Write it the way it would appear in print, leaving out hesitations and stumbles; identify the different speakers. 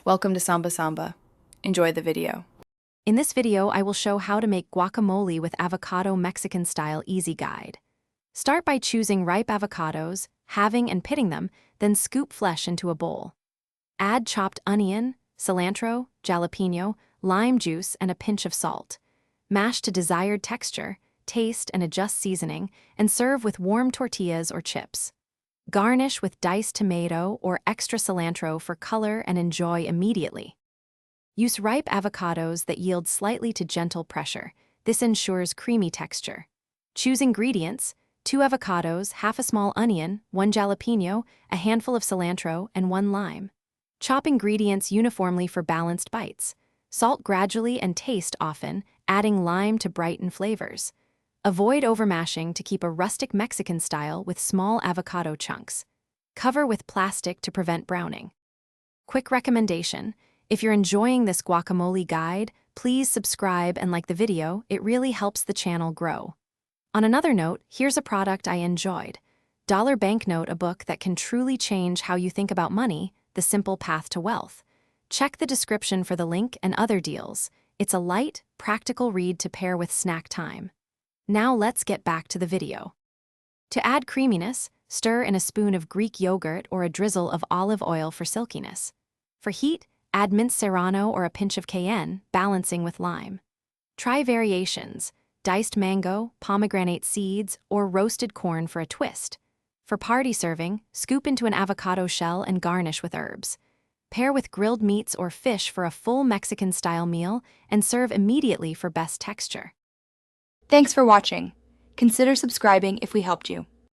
Speaker 1: Welcome to Samba Samba. Enjoy the video.
Speaker 2: In this video, I will show how to make guacamole with avocado Mexican-style easy guide. Start by choosing ripe avocados, halving and pitting them, then scoop flesh into a bowl. Add chopped onion, cilantro, jalapeno, lime juice, and a pinch of salt. Mash to desired texture, taste and adjust seasoning, and serve with warm tortillas or chips. Garnish with diced tomato or extra cilantro for color and enjoy immediately. Use ripe avocados that yield slightly to gentle pressure. This ensures creamy texture. Choose ingredients: 2 avocados, half a small onion, 1 jalapeno, a handful of cilantro, and 1 lime. Chop ingredients uniformly for balanced bites. Salt gradually and taste often, adding lime to brighten flavors. Avoid overmashing to keep a rustic Mexican style with small avocado chunks. Cover with plastic to prevent browning. Quick recommendation: if you're enjoying this guacamole guide, please subscribe and like the video. It really helps the channel grow. On another note, here's a product I enjoyed. Dollar Banknote, a book that can truly change how you think about money, The Simple Path to Wealth. Check the description for the link and other deals. It's a light, practical read to pair with snack time. Now let's get back to the video. To add creaminess, stir in a spoon of Greek yogurt or a drizzle of olive oil for silkiness. For heat, add minced serrano or a pinch of cayenne, balancing with lime. Try variations: diced mango, pomegranate seeds, or roasted corn for a twist. For party serving, scoop into an avocado shell and garnish with herbs. Pair with grilled meats or fish for a full Mexican-style meal and serve immediately for best texture.
Speaker 1: Thanks for watching. Consider subscribing if we helped you.